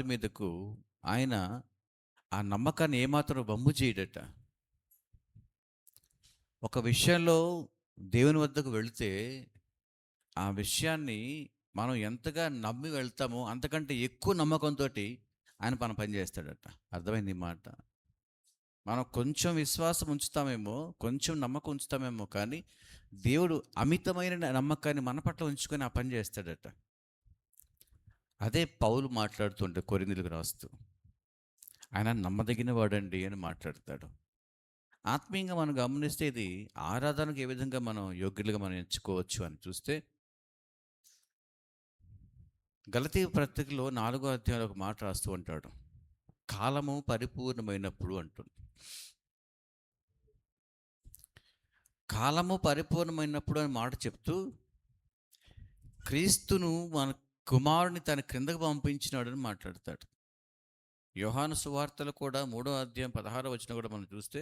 మీదకు ఆయన ఆ నమ్మకాన్ని ఏమాత్రం వమ్ము చేయడట. ఒక విషయంలో దేవుని వద్దకు వెళితే ఆ విషయాన్ని మనం ఎంతగా నమ్మి వెళ్తామో అంతకంటే ఎక్కువ నమ్మకంతోటి ఆయన పని చేస్తాడట. అర్థమైంది ఈ మాట? మనం కొంచెం విశ్వాసం ఉంచుతామేమో, కొంచెం నమ్మకం ఉంచుతామేమో, కానీ దేవుడు అమితమైన నమ్మకాన్ని మన పట్ల ఉంచుకొని ఆ పని చేస్తాడట. అదే పౌలు మాట్లాడుతుంటే కొరింథీయులకు రాస్తూ, ఆయన నమ్మదగిన వాడండి అని మాట్లాడతాడు. ఆత్మీయంగా మనం గమనిస్తే ఇది ఆరాధనకు ఏ విధంగా మనం యోగ్యులుగా మనం ఎంచుకోవచ్చు అని చూస్తే, గలతీ పత్రికలో 4వ అధ్యాయంలో ఒక మాట రాస్తూ ఉంటాడు. కాలము పరిపూర్ణమైనప్పుడు అంటుంది. కాలము పరిపూర్ణమైనప్పుడు అని మాట చెప్తూ, క్రీస్తును మన కుమారుని తన క్రిందకు పంపించినాడని మాట్లాడతాడు. యోహాను సువార్తలు కూడా 3వ అధ్యాయం 16వ వచనం కూడా మనం చూస్తే,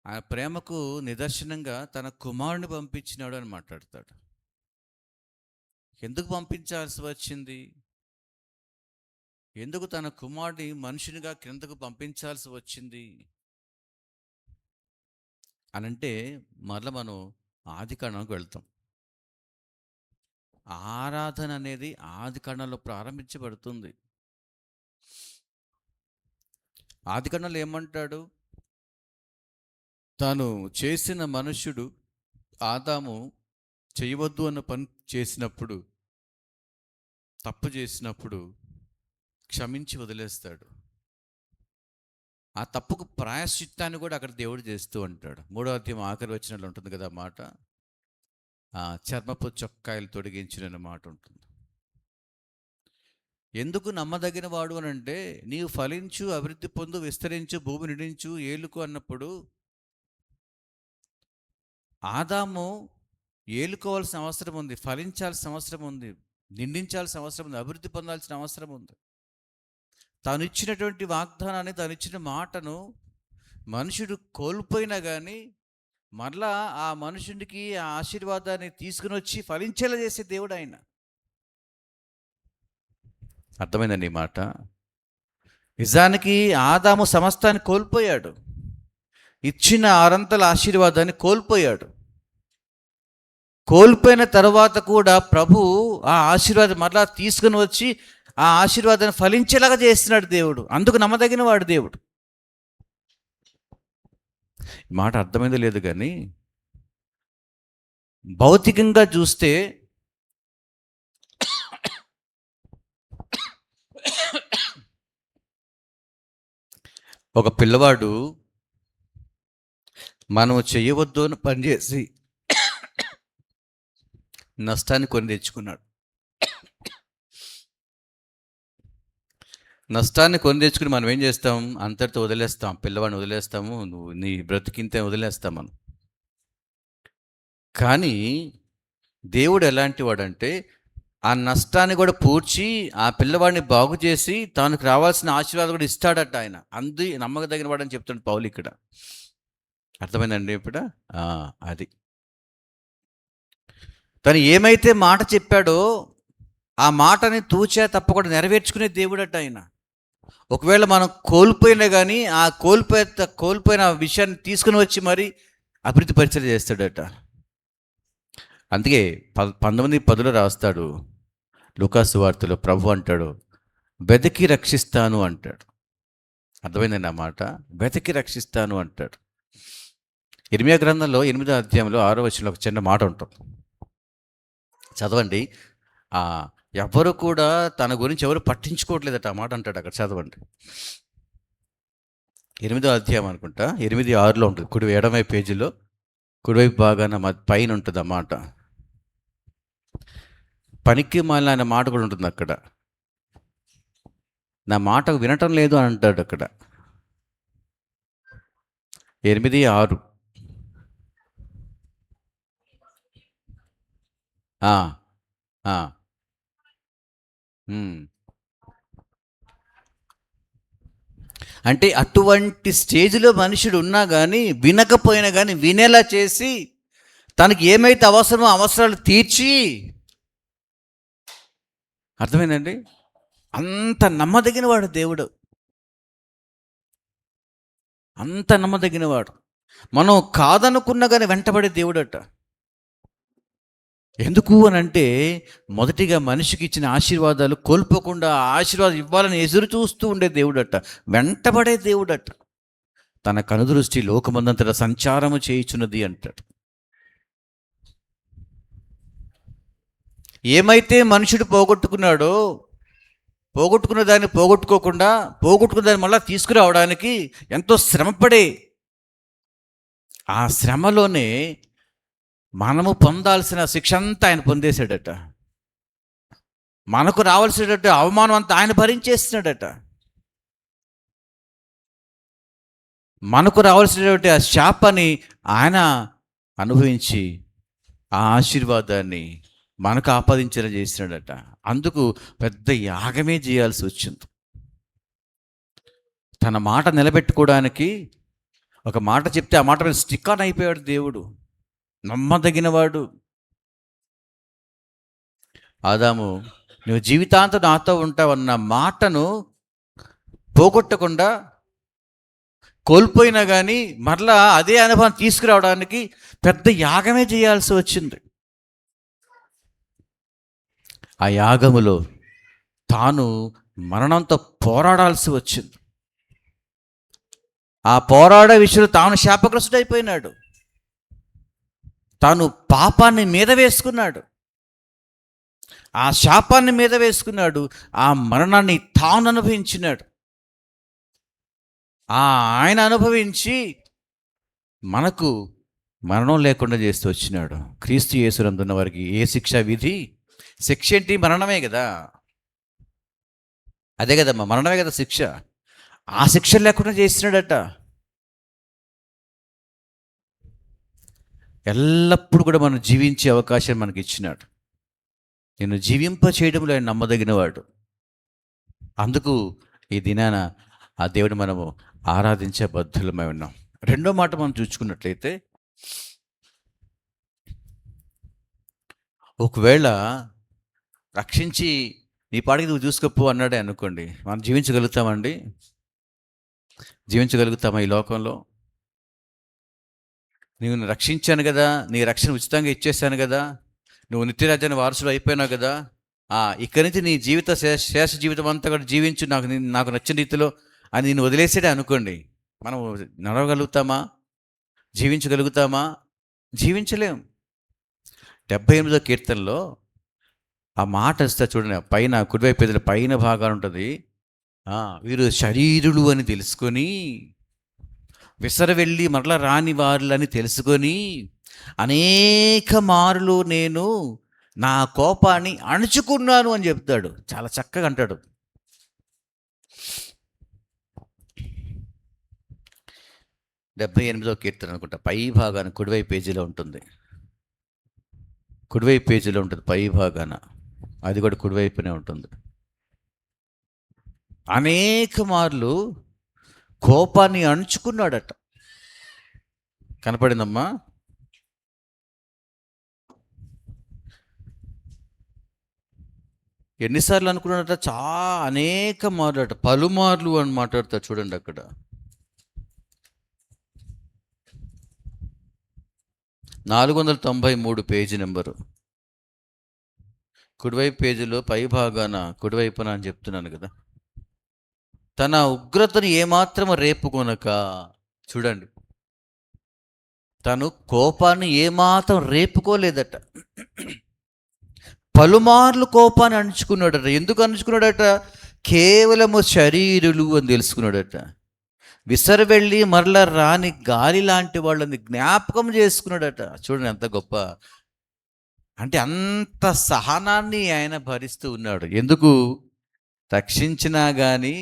ఆయన ప్రేమకు నిదర్శనంగా తన కుమారుని పంపించినాడు అని మాట్లాడతాడు. ఎందుకు పంపించాల్సి వచ్చింది? ఎందుకు తన కుమారుని మనుషునిగా క్రిందకు పంపించాల్సి వచ్చింది అనంటే, మరల మనం ఆది కాండంలోకి వెళ్తాం. ఆరాధన అనేది ఆది కాండంలో ప్రారంభించబడుతుంది. ఆది కాండంలో ఏమంటాడు? తాను చేసిన మనుష్యుడు ఆదాము చేయవద్దు అన్న పని చేసినప్పుడు, తప్పు చేసినప్పుడు క్షమించి వదిలేస్తాడు. ఆ తప్పుకు ప్రాయశ్చిత్తాన్ని కూడా అక్కడ దేవుడు చేస్తూ ఉంటాడు. 3వ అధ్యాయం ఆఖరి వచనంలో ఉంటుంది కదా మాట, చర్మపు చొక్కాయలు తొడిగించిన మాట ఉంటుంది. ఎందుకు నమ్మదగిన వాడు అని అంటే, నీవు ఫలించు, అభివృద్ధి పొందు, విస్తరించు, భూమి నిండించు, ఏలుకు అన్నప్పుడు ఆదాము ఏలుకోవాల్సిన అవసరం ఉంది, ఫలించాల్సిన అవసరం ఉంది, నిందించాల్సిన అవసరం ఉంది, అభివృద్ధి పొందాల్సిన అవసరం ఉంది. తాను ఇచ్చినటువంటి వాగ్దానాన్ని, తాను ఇచ్చిన మాటను మనుషుడు కోల్పోయినా కానీ మరలా ఆ మనుషుడికి ఆ ఆశీర్వాదాన్ని తీసుకుని వచ్చి ఫలించేలా చేసే దేవుడు ఆయన. అర్థమైందండి ఈ మాట? నిజానికి ఆదాము సమస్తాన్ని కోల్పోయాడు, ఇచ్చిన 6 ఆశీర్వాదాన్ని కోల్పోయాడు. కోల్పోయిన తర్వాత కూడా ప్రభు ఆ ఆశీర్వాదం మరలా తీసుకుని వచ్చి ఆ ఆశీర్వాదాన్ని ఫలించేలాగా చేస్తున్నాడు దేవుడు. అందుకు నమ్మదగిన వాడు దేవుడు. ఈ మాట అర్థమైందో లేదు కానీ, భౌతికంగా చూస్తే ఒక పిల్లవాడు మనం చేయవద్దు అని పనిచేసి నష్టాన్ని కొని తెచ్చుకున్నాడు. నష్టాన్ని కొని తెచ్చుకుని మనం ఏం చేస్తాం? అంతటితో వదిలేస్తాం, పిల్లవాడిని వదిలేస్తాము, నువ్వు నీ బ్రతికింతే వదిలేస్తాం మనం. కానీ దేవుడు ఎలాంటి వాడంటే, ఆ నష్టాన్ని కూడా పూడ్చి ఆ పిల్లవాడిని బాగు చేసి తనకు రావాల్సిన ఆశీర్వాదం కూడా ఇస్తాడట ఆయన. నమ్మకదగిన వాడని చెప్తాడు పౌలు ఇక్కడ. అర్థమైందండి ఇప్పుడు? అది తను ఏమైతే మాట చెప్పాడో ఆ మాటని తూచా తప్పకుండా నెరవేర్చుకునే దేవుడట ఆయన. ఒకవేళ మనం కోల్పోయినా కానీ ఆ కోల్పోయిన విషయాన్ని తీసుకుని వచ్చి మరి అభివృద్ధి పరిచయం చేస్తాడట. అందుకే 19:10 రాస్తాడు లూకాసు వార్తలో, ప్రభు అంటాడు, వెతికి రక్షిస్తాను అంటాడు. అర్థమైందండి ఆ మాట? వెతికి రక్షిస్తాను అంటాడు. ఇర్మియా గ్రంథంలో 8వ అధ్యాయంలో 6వ వచనంలో ఒక చిన్న మాట ఉంటుంది, చదవండి. ఎవరు కూడా తన గురించి ఎవరు పట్టించుకోవట్లేదట, ఆ మాట అంటాడు అక్కడ. చదవండి. 8వ అధ్యాయం అనుకుంటా, 8:6లో ఉంటుంది, కుడి ఎడమవైపు పేజీలో కుడివైపు బాగాన పైన ఉంటుంది ఆ మాట. పనికి మాలిన ఆయన మాట కూడా ఉంటుంది అక్కడ. నా మాట వినటం లేదు అని అంటాడు అక్కడ. 8:6. అంటే అటువంటి స్టేజ్లో మనుషుడు ఉన్నా కానీ, వినకపోయినా కానీ వినేలా చేసి తనకి ఏమైతే అవసరమో అవసరాలు తీర్చి, అర్థమైందండి, అంత నమ్మదగినవాడు దేవుడు, అంత నమ్మదగినవాడు. మనం కాదనుకున్నా కానీ వెంటబడే దేవుడట. ఎందుకు అని అంటే, మొదటిగా మనిషికి ఇచ్చిన ఆశీర్వాదాలు కోల్పోకుండా ఆశీర్వాదం ఇవ్వాలని ఎదురు చూస్తూ ఉండే దేవుడట, వెంటబడే దేవుడట. తన కనుదృష్టి లోకమందంతటా సంచారము చేయుచున్నది అంటాడు. ఏమైతే మనుషుడు పోగొట్టుకున్నాడో, పోగొట్టుకున్న దాన్ని పోగొట్టుకోకుండా, పోగొట్టుకున్న దాన్ని మళ్ళీ తీసుకురావడానికి ఎంతో శ్రమపడే, ఆ శ్రమలోనే మనము పొందాల్సిన శిక్ష అంతా ఆయన పొందేశాడట. మనకు రావాల్సినటువంటి అవమానం అంతా ఆయన భరించేస్తున్నాడట. మనకు రావాల్సినటువంటి ఆ శాపాన్ని ఆయన అనుభవించి ఆ ఆశీర్వాదాన్ని మనకు ఆపాదించేలా చేసినాడట. అందుకు పెద్ద యాగమే చేయాల్సి వచ్చింది. తన మాట నిలబెట్టుకోవడానికి ఒక మాట చెప్తే ఆ మాట మీద స్టిక్ ఆన్ అయిపోయాడు దేవుడు, నమ్మదగినవాడు. ఆదాము, నువ్వు జీవితాంతం నాతో ఉంటావన్న మాటను పోగొట్టకుండా, కోల్పోయినా కానీ మరలా అదే అనుభవం తీసుకురావడానికి పెద్ద యాగమే చేయాల్సి వచ్చింది. ఆ యాగములో తాను మరణంతో పోరాడాల్సి వచ్చింది. ఆ పోరాడే విషయంలో తాను శాపగ్రస్తుడైపోయినాడు. తాను పాపాన్ని మీద వేసుకున్నాడు, ఆ శాపాన్ని మీద వేసుకున్నాడు, ఆ మరణాన్ని తాను అనుభవించినాడు. ఆయన అనుభవించి మనకు మరణం లేకుండా చేస్తూ వచ్చినాడు. క్రీస్తు యేసునందున్న వారికి ఏ శిక్ష విధి? శిక్ష ఏంటి? మరణమే కదా. అదే కదమ్మా, మరణమే కదా శిక్ష. ఆ శిక్ష లేకుండా చేసినాడట. ఎల్లప్పుడూ కూడా మనం జీవించే అవకాశం మనకి ఇచ్చినాడు. నేను జీవింప చేయడంలో ఆయన నమ్మదగినవాడు. అందుకు ఈ దినాన ఆ దేవుని మనము ఆరాధించే బద్ధులమై ఉన్నాం. రెండో మాట మనం చూసుకున్నట్లయితే, ఒకవేళ రక్షించి నీ పాడికి నువ్వు చూసుకోపో అన్నాడే అనుకోండి, మనం జీవించగలుగుతామండి? జీవించగలుగుతామా ఈ లోకంలో? నేను రక్షించాను కదా, నీ రక్షణ ఉచితంగా ఇచ్చేసాను కదా, నువ్వు నిత్యరాజ్యాన్ని వారసుడు అయిపోయినావు కదా, ఇక్కడి నుంచి నీ జీవిత శేష జీవితం అంతా కూడా జీవించు నాకు నచ్చిన రీతిలో అని నేను వదిలేసాడే అనుకోండి, మనం నడవగలుగుతామా? జీవించగలుగుతామా? జీవించలేం. 78వ కీర్తనలో ఆ మాట వస్తే చూడండి, పైన కుడివైపు ఎదురు పైన భాగాలు ఉంటుంది. వీరు శరీరులు అని తెలుసుకొని, విసరవెళ్ళి మరలా రాని వారులని తెలుసుకొని, అనేక మారులు నేను నా కోపాన్ని అణుచుకున్నాను అని చెప్తాడు. చాలా చక్కగా అంటాడు. డెబ్బై 78వ కీర్తన అనుకుంటా, పై భాగాన కుడివైపు పేజీలో ఉంటుంది. కుడివైపు పేజీలో ఉంటుంది పై భాగాన, అది కూడా కుడివైపునే ఉంటుంది. అనేక మార్లు కోపాన్ని అణుచుకున్నాడట. కనపడిందమ్మా? ఎన్నిసార్లు అనుకున్నాడట? అనేక మార్లు అట, పలుమార్లు అని మాట్లాడతాడు. చూడండి అక్కడ 493 పేజీ నెంబరు, కుడివైపు పేజీలో పై భాగాన కుడివైపున అని చెప్తున్నాను కదా. తన ఉగ్రతను ఏమాత్రం రేపుకొనక, చూడండి, తను కోపాన్ని ఏమాత్రం రేపుకోలేదట. పలుమార్లు కోపాన్ని అణుచుకున్నాడట. ఎందుకు అణుచుకున్నాడట? కేవలము శరీరులు అని తెలుసుకున్నాడట. విసరవెళ్ళి మరల రాని గాలి లాంటి వాళ్ళని జ్ఞాపకం చేసుకున్నాడట. చూడండి ఎంత గొప్ప, అంటే అంత సహనాన్ని ఆయన భరిస్తూ ఉన్నాడు. ఎందుకు? రక్షించినా కానీ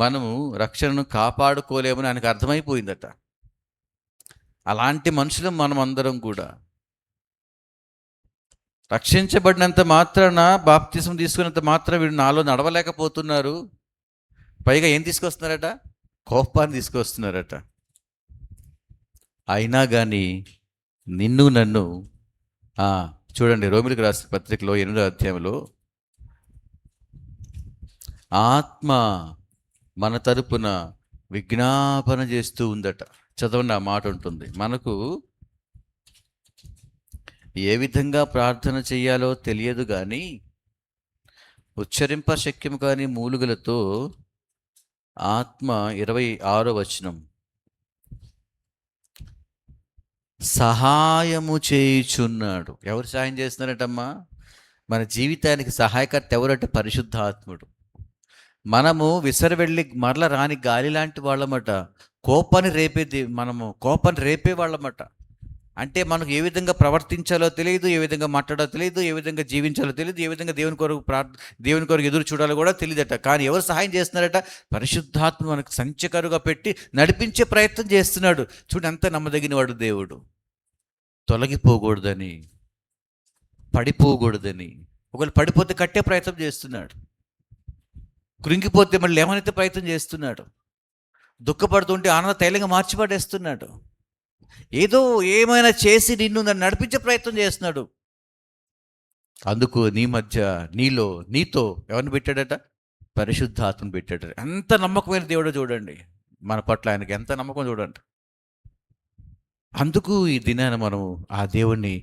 మనము రక్షణను కాపాడుకోలేమని ఆయనకు అర్థమైపోయిందట. అలాంటి మనుషులు మనం అందరం కూడా. రక్షించబడినంత మాత్రాన, బాప్తిసం తీసుకున్నంత మాత్రం వీడు నాలో నడవలేకపోతున్నారు, పైగా ఏం తీసుకొస్తున్నారట? కోపాన్ని తీసుకొస్తున్నారట. అయినా కానీ నిన్ను నన్ను, చూడండి రోమిలికి రాసిన పత్రికలో 8వ అధ్యాయంలో ఆత్మ మన తరపున విజ్ఞాపన చేస్తూ ఉందట. చదవండి, ఆ మాట ఉంటుంది. మనకు ఏ విధంగా ప్రార్థన చెయ్యాలో తెలియదు కానీ ఉచ్చరింప శక్యము కాని మూలుగులతో ఆత్మ 26వ వచనం సహాయము చేయుచున్నాడు. ఎవరు సహాయం చేస్తున్నారటమ్మా? మన జీవితానికి సహాయకర్త ఎవరంటే పరిశుద్ధాత్ముడు. మనము విసరవెళ్ళి మరల రాని గాలి లాంటి వాళ్ళమట. మనము కోపాన్ని రేపే వాళ్ళమట. అంటే మనకు ఏ విధంగా ప్రవర్తించాలో తెలియదు, ఏ విధంగా మాట్లాడాలో తెలియదు, ఏ విధంగా జీవించాలో తెలియదు, ఏ విధంగా దేవుని కొరకు ఎదురు చూడాలో కూడా తెలియదట. కానీ ఎవరు సహాయం చేస్తున్నారట? పరిశుద్ధాత్మ మనకు సంచకరుగా పెట్టి నడిపించే ప్రయత్నం చేస్తున్నాడు. చూడు ఎంత నమ్మదగిన వాడు దేవుడు. తొలగిపోకూడదని, పడిపోకూడదని, ఒకవేళ పడిపోతే కట్టే ప్రయత్నం చేస్తున్నాడు. కృంగిపోతే మళ్ళీ లేవనెత్తే ప్రయత్నం చేస్తున్నాడు. దుఃఖపడుతుంటే ఆనంద తైలంగా మార్చిపడేస్తున్నాడు. ఏదో ఏమైనా చేసి నన్ను నడిపించే ప్రయత్నం చేస్తున్నాడు. అందుకు నీ మధ్య నీతో ఎవరిని పెట్టాడట? పరిశుద్ధాత్మను పెట్టాడు. ఎంత నమ్మకమైన దేవుడో చూడండి. మన పట్ల ఆయనకి ఎంత నమ్మకం చూడండి. అందుకు ఈ దినాన మనం ఆ దేవుణ్ణి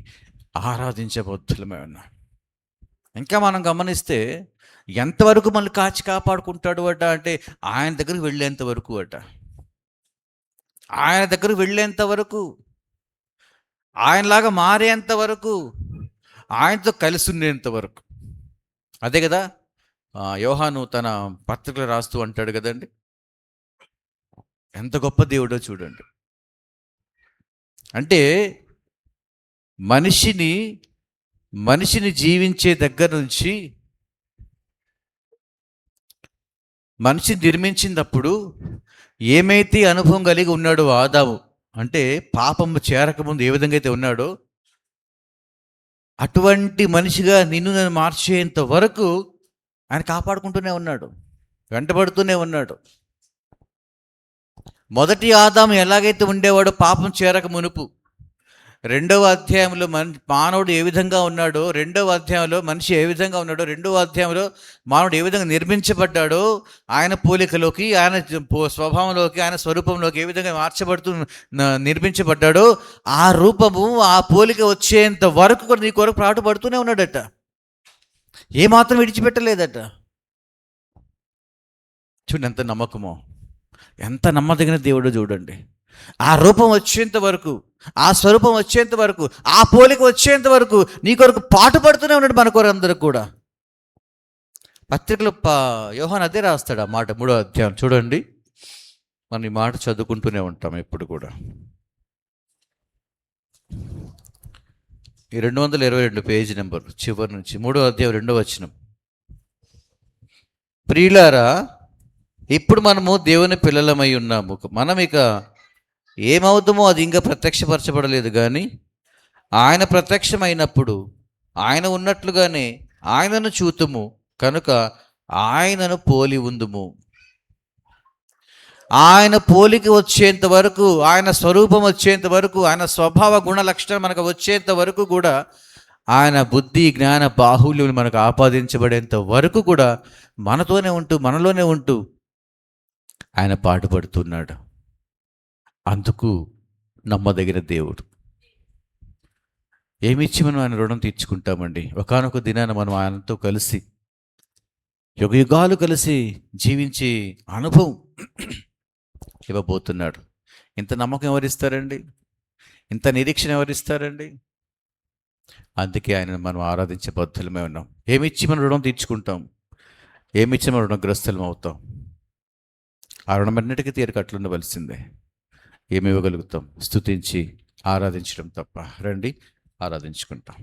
ఆరాధించబోతులమే ఉన్నాం. ఇంకా మనం గమనిస్తే ఎంతవరకు మనల్ని కాచి కాపాడుకుంటాడు అంటే ఆయన దగ్గరికి వెళ్ళేంత వరకు ఆయన దగ్గరకు వెళ్ళేంత వరకు, ఆయనలాగా మారేంత వరకు, ఆయనతో కలిసి ఉండేంత వరకు. అదే కదా యోహాను తన పత్రికలు రాస్తూ అంటాడు కదండి, ఎంత గొప్ప దేవుడో చూడండి. అంటే మనిషిని జీవించే దగ్గర నుంచి మనిషిని నిర్మించినప్పుడు ఏమైతే అనుభవం కలిగి ఉన్నాడో ఆదాము, అంటే పాపము చేరకముందు ఏ విధంగా అయితే ఉన్నాడో అటువంటి మనిషిగా నన్ను మార్చేంత వరకు ఆయన కాపాడుకుంటూనే ఉన్నాడు, వెంటబడుతూనే ఉన్నాడు. మొదటి ఆదాము ఎలాగైతే ఉండేవాడో పాపం చేరక మునుపు, రెండవ అధ్యాయంలో మానవుడు ఏ విధంగా ఉన్నాడో, రెండవ అధ్యాయంలో మనిషి ఏ విధంగా ఉన్నాడో, రెండవ అధ్యాయంలో మానవుడు ఏ విధంగా నిర్మించబడ్డాడో, ఆయన పోలికలోకి, ఆయన స్వభావంలోకి, ఆయన స్వరూపంలోకి ఏ విధంగా మార్చబడుతూ నిర్మించబడ్డాడో ఆ రూపము, ఆ పోలిక వచ్చేంత వరకు కూడా నీ కొరకు పాటుపడుతూనే ఉన్నాడట. ఏమాత్రం విడిచిపెట్టలేదట. చూడండి ఎంత నమ్మకమో, ఎంత నమ్మదగిన దేవుడో చూడండి. ఆ రూపం వచ్చేంత వరకు, ఆ స్వరూపం వచ్చేంత వరకు, ఆ పోలిక వచ్చేంత వరకు నీ కొరకు పాటుపడుతూనే ఉన్నాడు మన కొరకు అందరికి కూడా. పత్రికలు యోహాను అదే రాస్తాడు ఆ మాట, 3వ అధ్యాయం చూడండి. మనం ఈ మాట చదువుకుంటూనే ఉంటాం ఎప్పుడు కూడా. ఈ 222 పేజీ నెంబర్ చివరి నుంచి 3వ అధ్యాయం 2వ వచనం. ప్రియులారా, ఇప్పుడు మనము దేవుని పిల్లలమై ఉన్నాము. మనం ఇక ఏమవుతామో అది ఇంకా ప్రత్యక్షపరచబడలేదు, కానీ ఆయన ప్రత్యక్షమైనప్పుడు ఆయన ఉన్నట్లుగానే ఆయనను చూతుము కనుక ఆయనను పోలి ఉందుము. ఆయన పోలిక వచ్చేంత వరకు, ఆయన స్వరూపం వచ్చేంత వరకు, ఆయన స్వభావ గుణ లక్షణం మనకు వచ్చేంత వరకు కూడా, ఆయన బుద్ధి జ్ఞాన బాహుల్యం మనకు ఆపాదించబడేంత వరకు కూడా మనలోనే ఉంటూ ఆయన పాటుపడుతున్నాడు. అందుకు నమ్మదగిన దేవుడు. ఏమిచ్చి మనం ఆయన రుణం తీర్చుకుంటామండి? ఒకానొక దినాన మనం ఆయనతో కలిసి యుగాలు కలిసి జీవించే అనుభవం ఇవ్వబోతున్నాడు. ఇంత నమ్మకం ఎవరిస్తారండి? ఇంత నిరీక్షణ ఎవరిస్తారండి? అందుకే ఆయన మనం ఆరాధించే బద్ధులమే ఉన్నాం. ఏమిచ్చి మనం రుణం తీర్చుకుంటాం? ఏమిచ్చి మనం రుణగ్రస్తులం అవుతాం? ఆ రుణమన్నిటికీ తీరకట్లుండవలసిందే. ఏమి ఇవ్వగలుగుతాం? స్తుతించి ఆరాధించడం తప్ప. రండి ఆరాధించుకుంటాం.